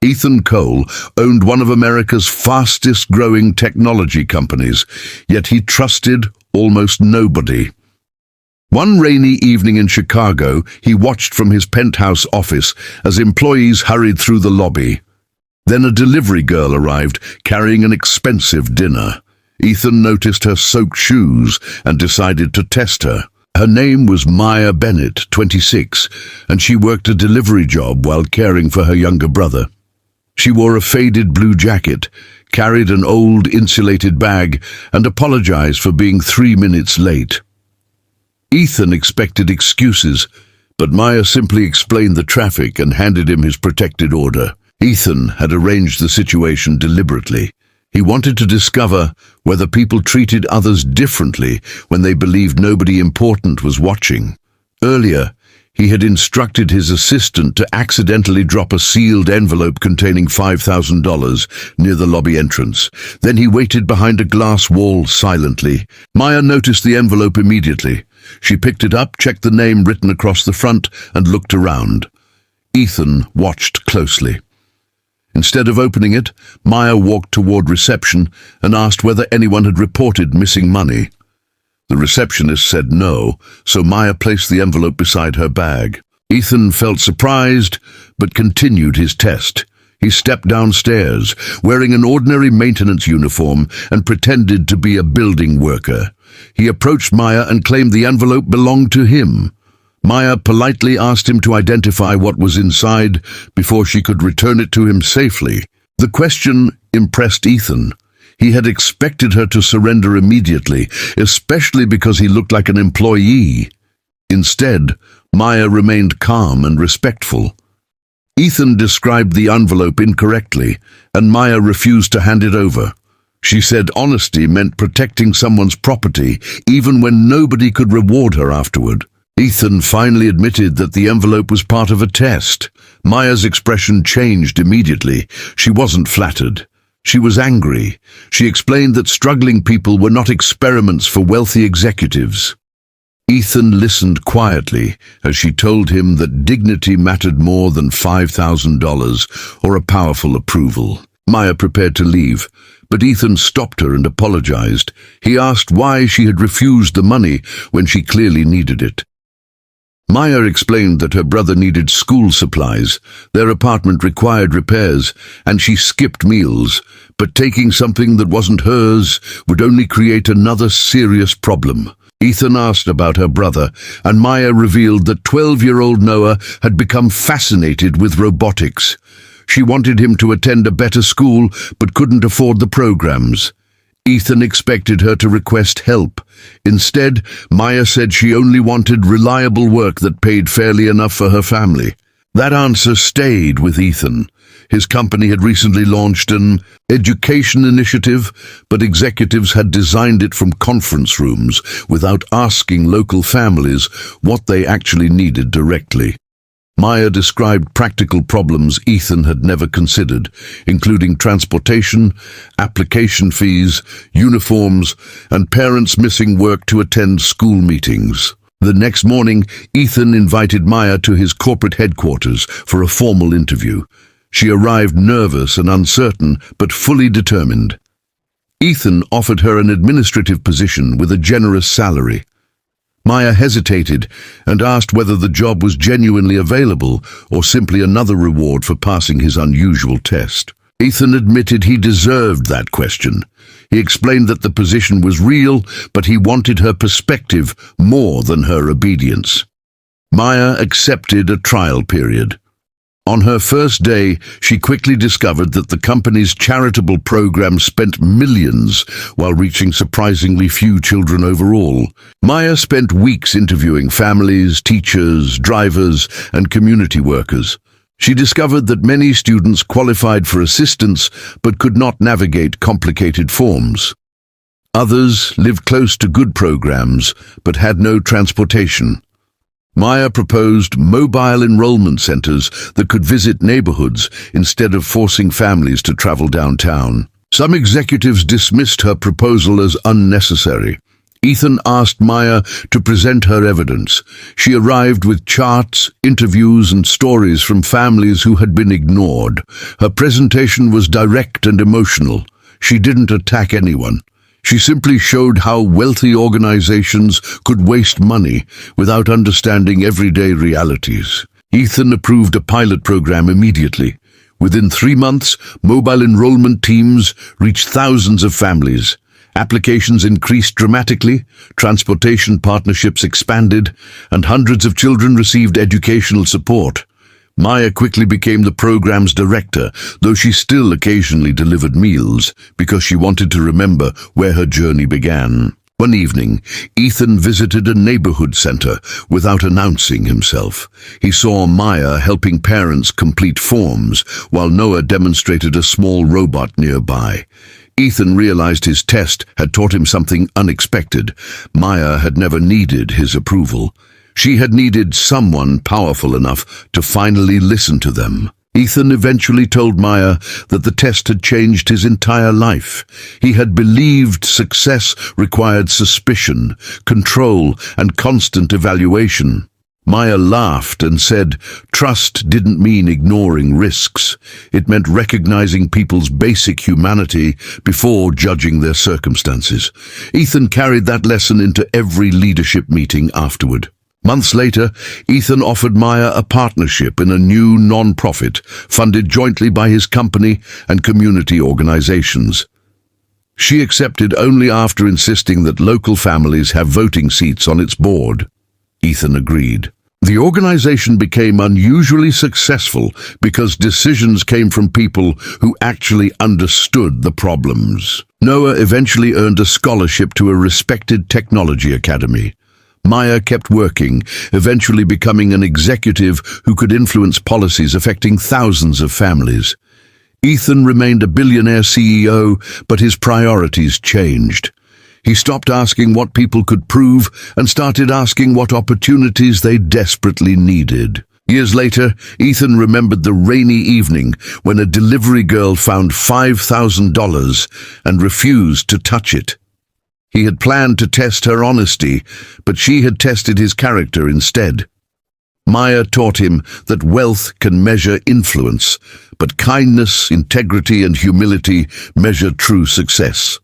Ethan Cole owned one of America's fastest-growing technology companies, yet he trusted almost nobody. One rainy evening in Chicago, he watched from his penthouse office as employees hurried through the lobby. Then a delivery girl arrived, carrying an expensive dinner. Ethan noticed her soaked shoes and decided to test her. Her name was Maya Bennett, 26, and she worked a delivery job while caring for her younger brother. She wore a faded blue jacket, carried an old insulated bag, and apologized for being 3 minutes late. Ethan expected excuses, but Maya simply explained the traffic and handed him his protected order. Ethan had arranged the situation deliberately. He wanted to discover whether people treated others differently when they believed nobody important was watching. Earlier, he had instructed his assistant to accidentally drop a sealed envelope containing $5,000 near the lobby entrance. Then he waited behind a glass wall silently. Maya noticed the envelope immediately. She picked it up, checked the name written across the front, and looked around. Ethan watched closely. Instead of opening it, Maya walked toward reception and asked whether anyone had reported missing money. The receptionist said no, so Maya placed the envelope beside her bag. Ethan felt surprised, but continued his test. He stepped downstairs, wearing an ordinary maintenance uniform, and pretended to be a building worker. He approached Maya and claimed the envelope belonged to him. Maya politely asked him to identify what was inside before she could return it to him safely. The question impressed Ethan. He had expected her to surrender immediately, especially because he looked like an employee. Instead, Maya remained calm and respectful. Ethan described the envelope incorrectly, and Maya refused to hand it over. She said honesty meant protecting someone's property, even when nobody could reward her afterward. Ethan finally admitted that the envelope was part of a test. Maya's expression changed immediately. She wasn't flattered. She was angry. She explained that struggling people were not experiments for wealthy executives. Ethan listened quietly as she told him that dignity mattered more than $5,000 or a powerful approval. Maya prepared to leave, but Ethan stopped her and apologized. He asked why she had refused the money when she clearly needed it. Maya explained that her brother needed school supplies, their apartment required repairs, and she skipped meals, but taking something that wasn't hers would only create another serious problem. Ethan asked about her brother, and Maya revealed that 12-year-old Noah had become fascinated with robotics. She wanted him to attend a better school, but couldn't afford the programs. Ethan expected her to request help. Instead, Maya said she only wanted reliable work that paid fairly enough for her family. That answer stayed with Ethan. His company had recently launched an education initiative, but executives had designed it from conference rooms without asking local families what they actually needed directly. Maya described practical problems Ethan had never considered, including transportation, application fees, uniforms, and parents missing work to attend school meetings. The next morning, Ethan invited Maya to his corporate headquarters for a formal interview. She arrived nervous and uncertain, but fully determined. Ethan offered her an administrative position with a generous salary. Maya hesitated and asked whether the job was genuinely available or simply another reward for passing his unusual test. Ethan admitted he deserved that question. He explained that the position was real, but he wanted her perspective more than her obedience. Maya accepted a trial period. On her first day, she quickly discovered that the company's charitable program spent millions while reaching surprisingly few children overall. Maya spent weeks interviewing families, teachers, drivers, and community workers. She discovered that many students qualified for assistance but could not navigate complicated forms. Others lived close to good programs but had no transportation. Maya proposed mobile enrollment centers that could visit neighborhoods instead of forcing families to travel downtown. Some executives dismissed her proposal as unnecessary. Ethan asked Maya to present her evidence. She arrived with charts, interviews, and stories from families who had been ignored. Her presentation was direct and emotional. She didn't attack anyone. She simply showed how wealthy organizations could waste money without understanding everyday realities. Ethan approved a pilot program immediately. Within 3 months, mobile enrollment teams reached thousands of families. Applications increased dramatically, transportation partnerships expanded, and hundreds of children received educational support. Maya quickly became the program's director, though she still occasionally delivered meals because she wanted to remember where her journey began. One evening, Ethan visited a neighborhood center without announcing himself. He saw Maya helping parents complete forms, while Noah demonstrated a small robot nearby. Ethan realized his test had taught him something unexpected. Maya had never needed his approval. She had needed someone powerful enough to finally listen to them. Ethan eventually told Maya that the test had changed his entire life. He had believed success required suspicion, control, and constant evaluation. Maya laughed and said, trust didn't mean ignoring risks. It meant recognizing people's basic humanity before judging their circumstances. Ethan carried that lesson into every leadership meeting afterward. Months later, Ethan offered Maya a partnership in a new non-profit funded jointly by his company and community organizations. She accepted only after insisting that local families have voting seats on its board. Ethan agreed. The organization became unusually successful because decisions came from people who actually understood the problems. Noah eventually earned a scholarship to a respected technology academy. Maya kept working, eventually becoming an executive who could influence policies affecting thousands of families. Ethan remained a billionaire CEO, but his priorities changed. He stopped asking what people could prove and started asking what opportunities they desperately needed. Years later, Ethan remembered the rainy evening when a delivery girl found $5,000 and refused to touch it. He had planned to test her honesty, but she had tested his character instead. Maya taught him that wealth can measure influence, but kindness, integrity, and humility measure true success.